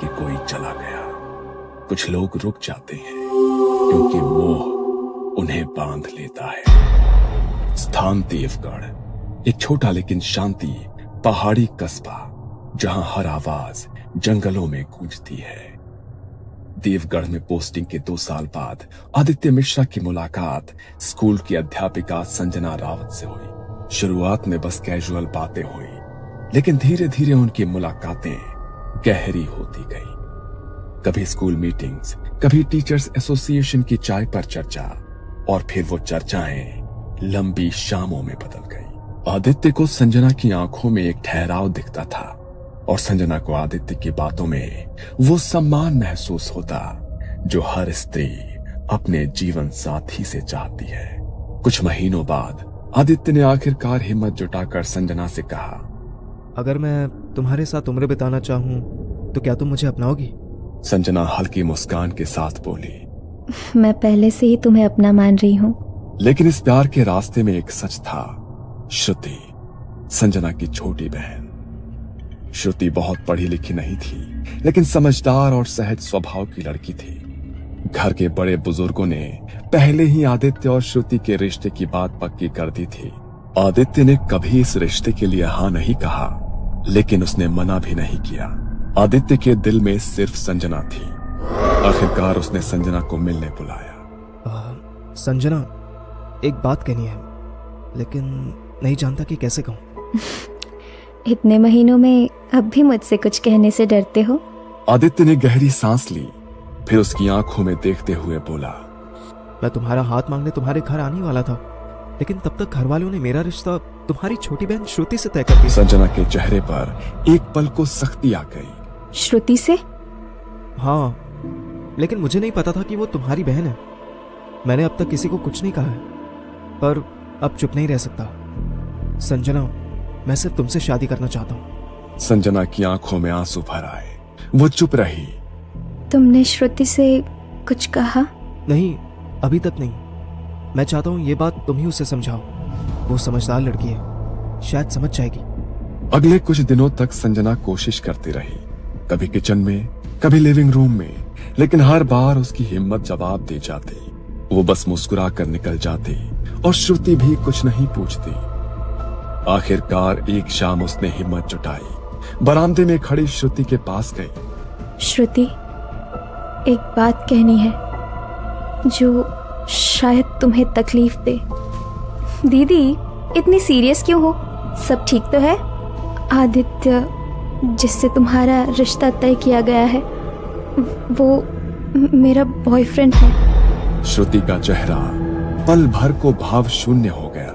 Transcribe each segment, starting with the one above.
कि कोई चला गया। कुछ लोग रुक जाते हैं क्योंकि मोह उन्हें बांध लेता है। स्थान देवगढ़, एक छोटा लेकिन शांति पहाड़ी कस्बा जहां हर आवाज जंगलों में गूंजती है। देवगढ़ में पोस्टिंग के 2 साल बाद आदित्य मिश्रा की मुलाकात स्कूल की अध्यापिका संजना रावत से हुई। शुरुआत में बस कैजुअल बातें हुई, लेकिन धीरे धीरे उनकी मुलाकातें गहरी होती गई। कभी स्कूल मीटिंग्स, कभी टीचर्स एसोसिएशन की चाय पर चर्चा, और फिर वो चर्चाएं लंबी शामों में बदल गई। आदित्य को संजना की आंखों में एक ठहराव दिखता था और संजना को आदित्य की बातों में वो सम्मान महसूस होता जो हर स्त्री अपने जीवन साथी से चाहती है। कुछ महीनों बाद आदित्य ने आखिरकार हिम्मत जुटाकर संजना से कहा, अगर मैं तुम्हारे साथ उम्र बिताना चाहूं तो क्या तुम मुझे अपनाओगी? संजना हल्की मुस्कान के साथ बोली, मैं पहले से ही तुम्हें अपना मान रही हूँ। लेकिन इस प्यार के रास्ते में एक सच था। श्रुति, संजना की छोटी बहन। श्रुति बहुत पढ़ी लिखी नहीं थी, लेकिन समझदार और सहज स्वभाव की लड़की थी। घर के बड़े बुजुर्गों ने पहले ही आदित्य और श्रुति के रिश्ते की बात पक्की कर दी थी। आदित्य ने कभी इस रिश्ते के लिए हाँ नहीं कहा, लेकिन उसने मना भी नहीं किया। आदित्य के दिल में सिर्फ संजना थी। आखिरकार उसने संजना को मिलने बुलाया। संजना, एक बात कहनी है, लेकिन नहीं जानता कि कैसे कहूं। इतने महीनों में अब भी मुझसे कुछ कहने से डरते हो? आदित्य ने गहरी सांस ली, फिर उसकी आंखों में देखते हुए बोला, मैं तुम्हारा हाथ मांगने तुम्हारे घर आने वाला था, लेकिन तब तक घर वालों ने मेरा रिश्ता तुम्हारी छोटी बहन श्रुति से तय कर दिया। संजना के चेहरे पर एक पल को सख्ती आ गई। श्रुति से? हाँ, लेकिन मुझे नहीं पता था कि वो तुम्हारी बहन है। मैंने अब तक किसी को कुछ नहीं कहा है, पर अब चुप नहीं रह सकता। संजना, मैं सिर्फ तुमसे शादी करना चाहता हूँ। संजना की आंखों में आंसू भर आए। वो चुप रही। तुमने श्रुति से कुछ कहा? नहीं, अभी तक नहीं। मैं चाहता हूँ ये बात तुम ही उसे समझाओ। वो समझदार लड़की है, शायद समझ जाएगी। अगले कुछ दिनों तक संजना कोशिश करती रही, कभी किचन में, कभी लिविंग रूम में, लेकिन हर बार उसकी हिम्मत जवाब दे जाती। वो बस मुस्कुरा कर निकल जाती और श्रुति भी कुछ नहीं पूछती। आखिरकार एक शाम उसने हिम्मत जुटाई, बरामदे में खड़ी श्रुति के पास गई। श्रुति, एक बात कहनी है जो शायद तुम्हें तकलीफ दे। दीदी, इतनी सीरियस क्यों हो? सब ठीक तो है? आदित्य, जिससे तुम्हारा रिश्ता तय किया गया है, वो मेरा बॉयफ्रेंड है। श्रुति का चेहरा पल भर को भाव शून्य हो गया।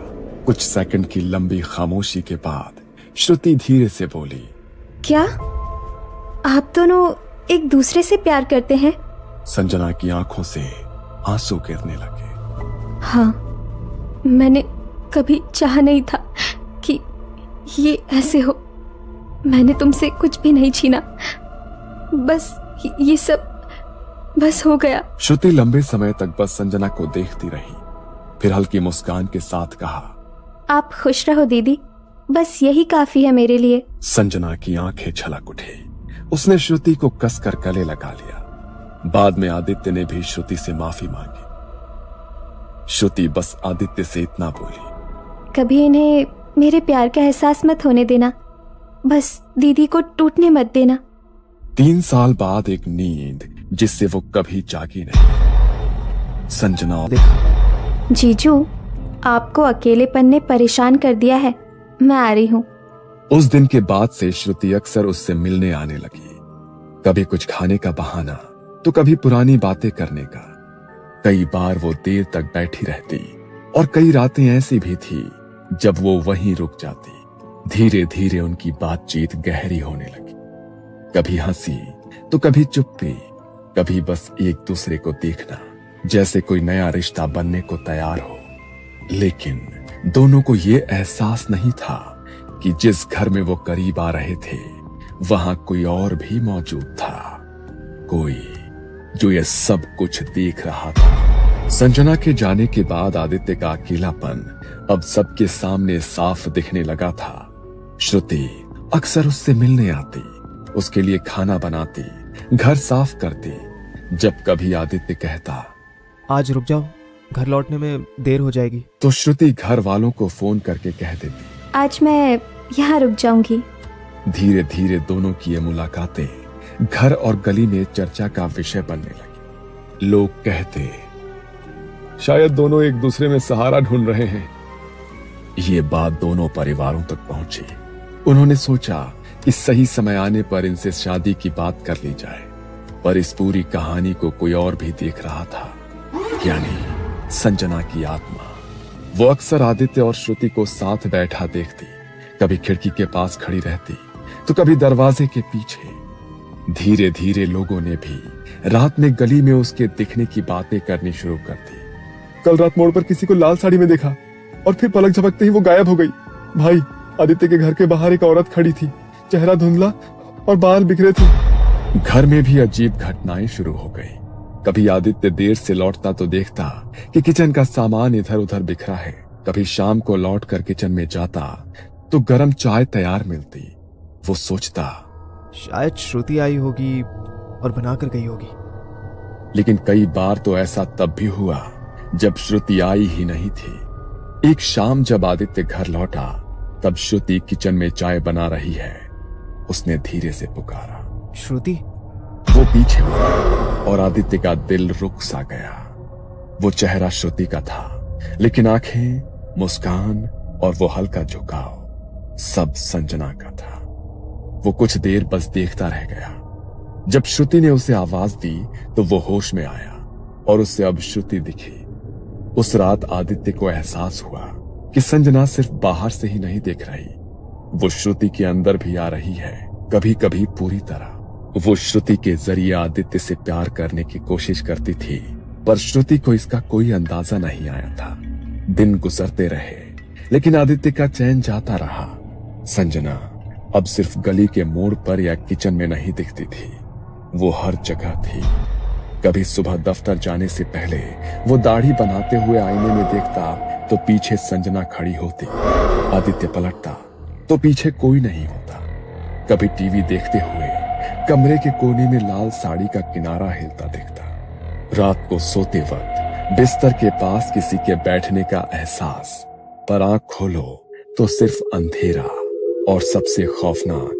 कुछ सेकंड की लंबी खामोशी के बाद श्रुति धीरे से बोली, क्या आप दोनों एक दूसरे से प्यार करते हैं? संजना की आंखों से आंसू गिरने लगे। हाँ, मैंने कभी चाहा नहीं था कि ये ऐसे हो। मैंने तुमसे कुछ भी नहीं छीना, बस ये सब बस हो गया। श्रुति लंबे समय तक बस संजना को देखती रही, फिर हल्की मुस्कान के साथ कहा, आप खुश रहो दीदी, बस यही काफी है मेरे लिए। संजना की आंखें छलक उठी। उसने श्रुति को कसकर गले लगा लिया। बाद में आदित्य ने भी श्रुति से माफी मांगी। श्रुति बस आदित्य से इतना बोली, कभी इन्हें मेरे प्यार का एहसास मत होने देना, बस दीदी को टूटने मत देना। 3 साल बाद एक नींद जिससे वो कभी जागी नहीं। संजना, जीजू, आपको अकेलेपन ने परेशान कर दिया है, मैं आ रही हूँ। उस दिन के बाद से श्रुति अक्सर उससे मिलने आने लगी। कभी कुछ खाने का बहाना, तो कभी पुरानी बातें करने का। कई बार वो देर तक बैठी रहती और कई रातें ऐसी भी थी जब वो वहीं रुक जाती। धीरे धीरे उनकी बातचीत गहरी होने लगी। कभी हंसी तो कभी चुप्पी, कभी बस एक दूसरे को देखना जैसे कोई नया रिश्ता बनने को तैयार हो। लेकिन दोनों को ये एहसास नहीं था कि जिस घर में वो करीब आ रहे थे वहां कोई और भी मौजूद था, कोई जो ये सब कुछ देख रहा था। संजना के जाने के बाद आदित्य का अकेलापन अब सबके सामने साफ दिखने लगा था। श्रुति अक्सर उससे मिलने आती, उसके लिए खाना बनाती, घर साफ करती। जब कभी आदित्य कहता, आज रुक जाओ, घर लौटने में देर हो जाएगी, तो श्रुति घर वालों को फोन करके कह देती, आज मैं यहाँ रुक जाऊंगी। धीरे धीरे दोनों की ये मुलाकातें घर और गली में चर्चा का विषय बनने लगी। लोग कहते, शायद दोनों एक दूसरे में सहारा ढूंढ रहे हैं। ये बात दोनों परिवारों तक पहुंची। उन्होंने सोचा कि सही समय आने पर इनसे शादी की बात कर ली जाए, पर इस पूरी कहानी को कोई और भी देख रहा था, यानी संजना की आत्मा। वो अक्सर आदित्य और श्रुति को साथ बैठा देखती, कभी खिड़की के पास खड़ी रहती तो कभी दरवाजे के पीछे। धीरे धीरे लोगों ने भी रात में गली में उसके दिखने की बातें करनी शुरू कर दी। कल रात मोड़ पर किसी को लाल साड़ी में देखा और फिर पलक झपकते ही वो गायब हो गई। भाई, आदित्य के घर के बाहर एक औरत खड़ी थी, चेहरा धुंधला और बाल बिखरे थे। घर में भी अजीब घटनाएं शुरू हो गई। कभी आदित्य देर से लौटता तो देखता कि किचन का सामान इधर उधर बिखरा है। कभी शाम को लौटकर किचन में जाता तो गर्म चाय तैयार मिलती। वो सोचता, शायद श्रुति आई होगी और बनाकर गई होगी। लेकिन कई बार तो ऐसा तब भी हुआ जब श्रुति आई ही नहीं थी। एक शाम जब आदित्य घर लौटा तब श्रुति किचन में चाय बना रही है। उसने धीरे से पुकारा, श्रुति। वो पीछे मुड़ा और आदित्य का दिल रुक सा गया। वो चेहरा श्रुति का था, लेकिन आंखें, मुस्कान और वो हल्का झुकाव सब संजना का था। वो कुछ देर बस देखता रह गया। जब श्रुति ने उसे आवाज दी तो वो होश में आया और उससे अब श्रुति दिखी। उस रात आदित्य को एहसास हुआ कि संजना सिर्फ बाहर से ही नहीं देख रही, वो श्रुति के अंदर भी आ रही है, कभी कभी पूरी तरह। वो श्रुति के जरिए आदित्य से प्यार करने की कोशिश करती थी, पर श्रुति को इसका कोई अंदाजा नहीं आया था। दिन गुजरते रहे, लेकिन आदित्य का चैन जाता रहा। संजना अब सिर्फ गली के मोड़ पर या किचन में नहीं दिखती थी, वो हर जगह थी। कभी सुबह दफ्तर जाने से पहले वो दाढ़ी बनाते हुए आईने में देखता तो पीछे संजना खड़ी होती। आदित्य पलटता तो पीछे कोई नहीं होता। कभी टीवी देखते हुए कमरे के कोने में लाल साड़ी का किनारा हिलता दिखता। रात को सोते वक्त बिस्तर के पास किसी के बैठने का एहसास, पर आंख खोलो तो सिर्फ अंधेरा। और सबसे खौफनाक,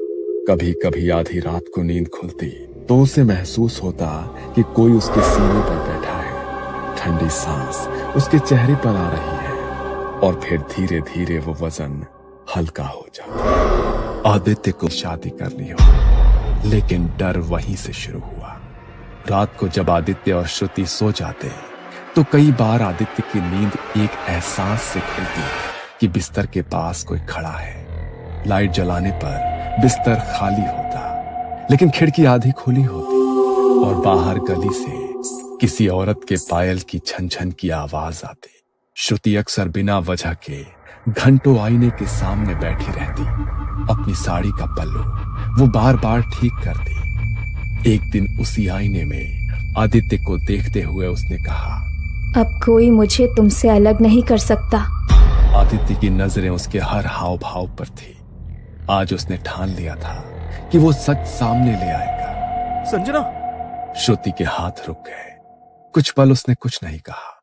कभी कभी आधी रात को नींद खुलती तो उसे महसूस होता कि कोई उसके सीने पर बैठा है। ठंडी सांस उसके चेहरे पर आ रही है और फिर धीरे धीरे वो वजन हल्का हो जाता। आदित्य को शादी कर ली हो, लेकिन डर वहीं से शुरू हुआ। रात को जब आदित्य और श्रुति सो जाते तो कई बार आदित्य की नींद एक एहसास से खुलती कि बिस्तर के पास कोई खड़ा है। लाइट जलाने पर बिस्तर खाली होता, लेकिन खिड़की आधी खुली होती और बाहर गली से किसी औरत के पायल की छन छन की आवाज आती। श्रुति अक्सर बिना वजह के घंटों आईने के सामने बैठी रहती। अपनी साड़ी का पल्लू वो बार बार ठीक करती। एक दिन उसी आईने में आदित्य को देखते हुए उसने कहा, अब कोई मुझे तुमसे अलग नहीं कर सकता। आदित्य की नजरें उसके हर हाव भाव पर थी। आज उसने ठान लिया था कि वो सच सामने ले आएगा। संजना। श्रुति के हाथ रुक गए। कुछ पल उसने कुछ नहीं कहा,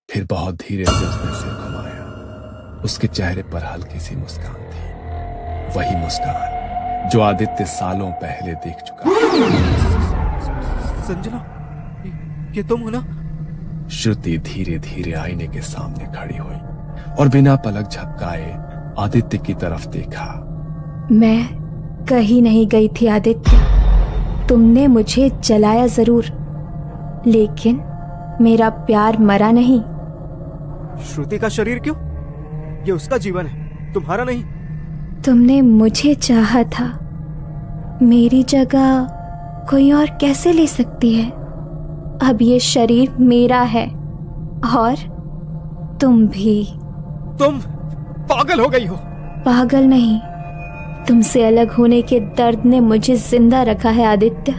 फिर बहुत धीरे से उसने सिर घुमाया। उसके चेहरे पर हल्की सी मुस्कान थी, वही मुस्कान जो आदित्य सालों पहले देख चुका। संजना, ये तुम हो ना? श्रुति धीरे धीरे आईने के सामने खड़ी हुई और बिना पलक झपकाए आदित्य की तरफ देखा। मैं कहीं नहीं गई थी आदित्य, तुमने मुझे जलाया जरूर, लेकिन मेरा प्यार मरा नहीं। श्रुति का शरीर क्यों? ये उसका जीवन है, तुम्हारा नहीं। तुमने मुझे चाहा था, मेरी जगह कोई और कैसे ले सकती है? अब ये शरीर मेरा है और तुम भी। तुम पागल हो गई हो। पागल नहीं, तुमसे अलग होने के दर्द ने मुझे जिंदा रखा है आदित्य।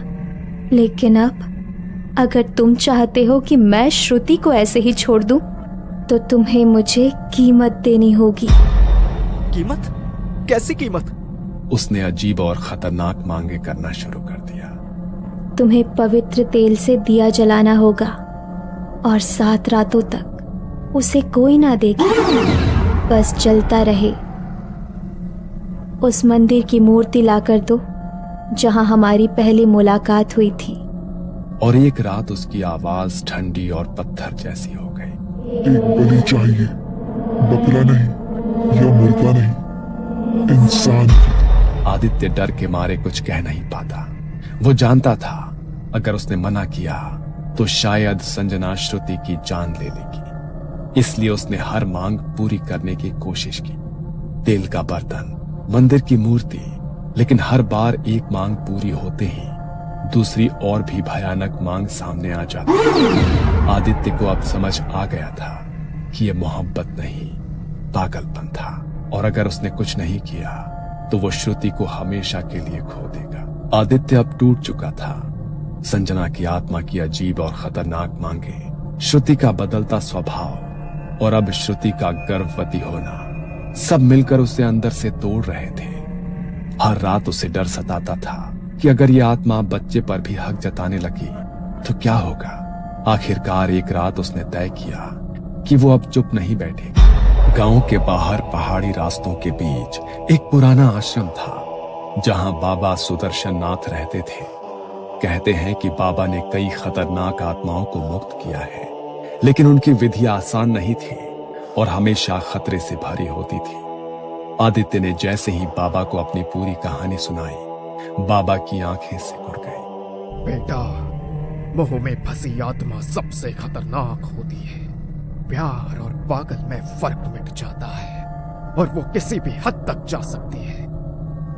लेकिन अब अगर तुम चाहते हो कि मैं श्रुति को ऐसे ही छोड़ दूं, तो तुम्हें मुझे कीमत देनी होगी। कीमत? कैसी कीमत? उसने अजीब और खतरनाक मांगे करना शुरू कर दिया। तुम्हें पवित्र तेल से दिया जलाना होगा और 7 रातों तक उसे कोई ना देखे, बस जलता रहे। उस मंदिर की मूर्ति लाकर दो जहां हमारी पहली मुलाकात हुई थी। और एक रात उसकी आवाज ठंडी और पत्थर जैसी हो गई। एक बलि चाहिए, बकरा नहीं या मुर्गा नहीं, इंसान। आदित्य डर के मारे कुछ कह नहीं पाता। वो जानता था अगर उसने मना किया तो शायद संजना श्रुति की जान ले लेगी, इसलिए उसने हर मांग पूरी करने की कोशिश की। तेल का बर्तन, मंदिर की मूर्ति, लेकिन हर बार एक मांग पूरी होते ही दूसरी और भी भयानक मांग सामने आ जाती। आदित्य को अब समझ आ गया था कि यह मोहब्बत नहीं, पागलपन था, और अगर उसने कुछ नहीं किया तो वो श्रुति को हमेशा के लिए खो देगा। आदित्य अब टूट चुका था। संजना की आत्मा की अजीब और खतरनाक मांगे, श्रुति का बदलता स्वभाव और अब श्रुति का गर्भवती होना, सब मिलकर उसे अंदर से तोड़ रहे थे। हर रात उसे डर सताता था कि अगर ये आत्मा बच्चे पर भी हक जताने लगी तो क्या होगा। आखिरकार एक रात उसने तय किया कि वो अब चुप नहीं बैठेगी। गांव के बाहर पहाड़ी रास्तों के बीच एक पुराना आश्रम था जहां बाबा सुदर्शन नाथ रहते थे। कहते हैं कि बाबा ने कई खतरनाक आत्माओं को मुक्त किया है, लेकिन उनकी विधि आसान नहीं थी और हमेशा खतरे से भरी होती थी। आदित्य ने जैसे ही बाबा को अपनी पूरी कहानी सुनाई, बाबा की आंखें सिकुड़ गई। बेटा, मोह में फंसी आत्मा सबसे खतरनाक होती है। प्यार और पागल में फर्क मिट जाता है और वो किसी भी हद तक जा सकती है।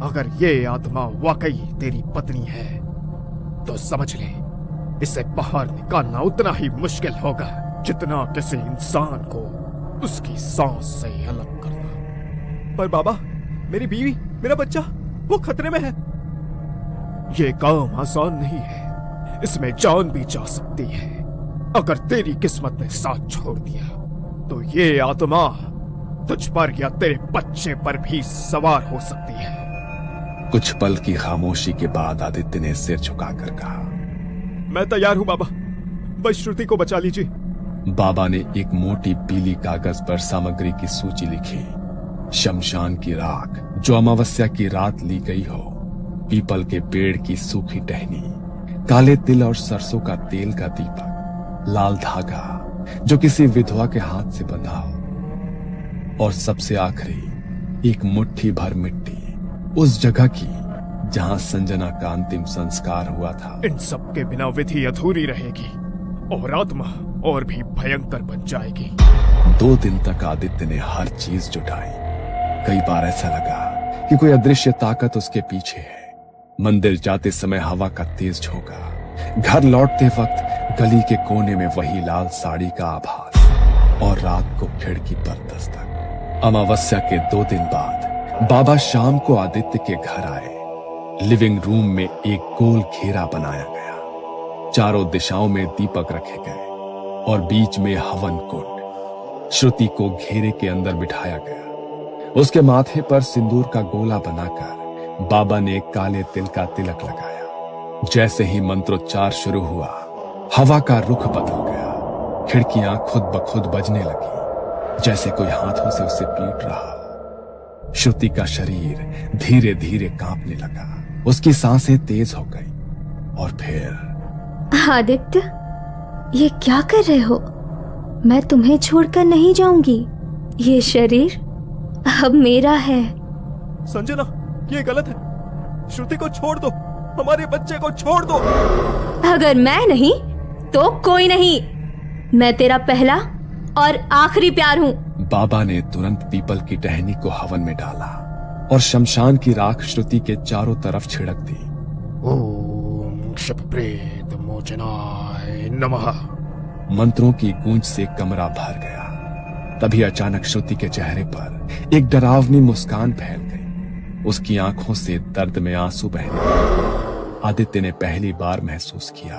अगर ये आत्मा वाकई तेरी पत्नी है तो समझ ले, इसे बाहर निकालना उतना ही मुश्किल होगा जितना किसी इंसान को उसकी सांस से अलग करना। पर बाबा, मेरी बीवी, मेरा बच्चा, वो खतरे में है। ये काम आसान नहीं है, इसमें जान भी जा सकती है। अगर तेरी किस्मत ने साथ छोड़ दिया तो ये आत्मा तुझ पर या तेरे बच्चे पर भी सवार हो सकती है। कुछ पल की खामोशी के बाद आदित्य ने सिर झुकाकर कहा, मैं तैयार हूं बाबा, बस श्रुति को बचा लीजिए। बाबा ने एक मोटी पीली कागज पर सामग्री की सूची लिखी। शमशान की राख जो अमावस्या की रात ली गई हो, पीपल के पेड़ की सूखी टहनी, काले तिल और सरसों का तेल का दीपक, लाल धागा जो किसी विधवा के हाथ से बंधा हो, और सबसे आखिरी एक मुट्ठी भर मिट्टी उस जगह की जहां संजना का अंतिम संस्कार हुआ था। इन सब के बिना विधि अधूरी रहेगी और आत्मा और भी भयंकर बन जाएगी। 2 दिन तक आदित्य ने हर चीज जुटाई। कई बार ऐसा लगा कि कोई अदृश्य ताकत उसके पीछे है। मंदिर जाते समय हवा का तेज झोंका, घर लौटते वक्त गली के कोने में वही लाल साड़ी का आभास, और रात को खिड़की पर दस्तक। अमावस्या के 2 दिन बाद बाबा शाम को आदित्य के घर आए। लिविंग रूम में एक गोल घेरा बनाया गया, चारों दिशाओं में दीपक रखे गए और बीच में हवन कुंड। श्रुति को घेरे के अंदर बिठाया गया। उसके माथे पर सिंदूर का गोला बनाकर बाबा ने एक काले तिल का तिलक लगाया। जैसे ही मंत्रोच्चार शुरू हुआ, हवा का रुख बदल गया। खिड़कियां खुद ब खुद बजने लगी, जैसे कोई हाथों से उसे पीट रहा। श्रुति का शरीर धीरे धीरे कांपने लगा, उसकी सांसें तेज हो गई। और फिर आदित्य, ये क्या कर रहे हो? मैं तुम्हें छोड़कर नहीं जाऊंगी। ये शरीर अब मेरा है। संजना, ये गलत है। श्रुति को छोड़ दो, हमारे बच्चे को छोड़ दो। अगर मैं नहीं तो कोई नहीं। मैं तेरा पहला और आखिरी प्यार हूँ। बाबा ने तुरंत पीपल की टहनी को हवन में डाला और शमशान की राख श्रुति के चारों तरफ छिड़क दी। ओम क्षप्रेत मोचनाय नमः। मंत्रों की गूंज से कमरा भर गया। तभी अचानक श्रुति के चेहरे पर एक डरावनी मुस्कान फैल गई। उसकी आंखों से दर्द में आंसू बहने लगे। आदित्य ने पहली बार महसूस किया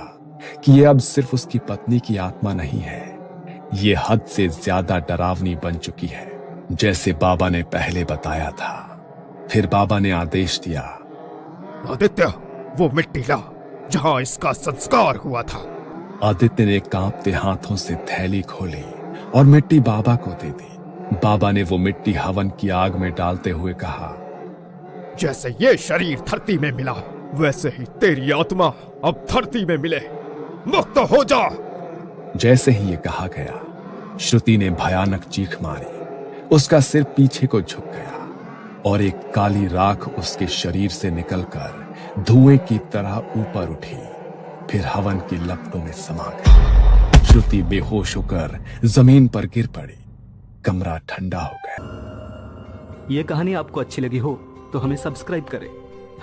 कि ये अब सिर्फ उसकी पत्नी की आत्मा नहीं है, ये हद से ज्यादा डरावनी बन चुकी है, जैसे बाबा ने पहले बताया था। फिर बाबा ने आदेश दिया, आदित्य, वो मिट्टी ला जहां इसका संस्कार हुआ था। आदित्य ने कांपते हाथों से थैली खोली और मिट्टी बाबा को दे दी। बाबा ने वो मिट्टी हवन की आग में डालते हुए कहा, जैसे ये शरीर धरती में मिला, वैसे ही तेरी आत्मा अब धरती में मिले, मुक्त हो जा। जैसे ही ये कहा गया, श्रुति ने भयानक चीख मारी। उसका सिर पीछे को झुक गया और एक काली राख उसके शरीर से निकलकर धुएं की तरह ऊपर उठी, फिर हवन की लपटों में समा गई। श्रुति बेहोश होकर जमीन पर गिर पड़ी। कमरा ठंडा हो गया। ये कहानी आपको अच्छी लगी हो तो हमें सब्सक्राइब करें,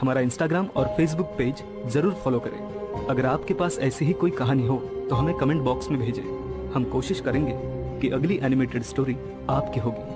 हमारा इंस्टाग्राम और फेसबुक पेज जरूर फॉलो करें। अगर आपके पास ऐसी ही कोई कहानी हो तो हमें कमेंट बॉक्स में भेजें। हम कोशिश करेंगे कि अगली एनिमेटेड स्टोरी आपकी होगी।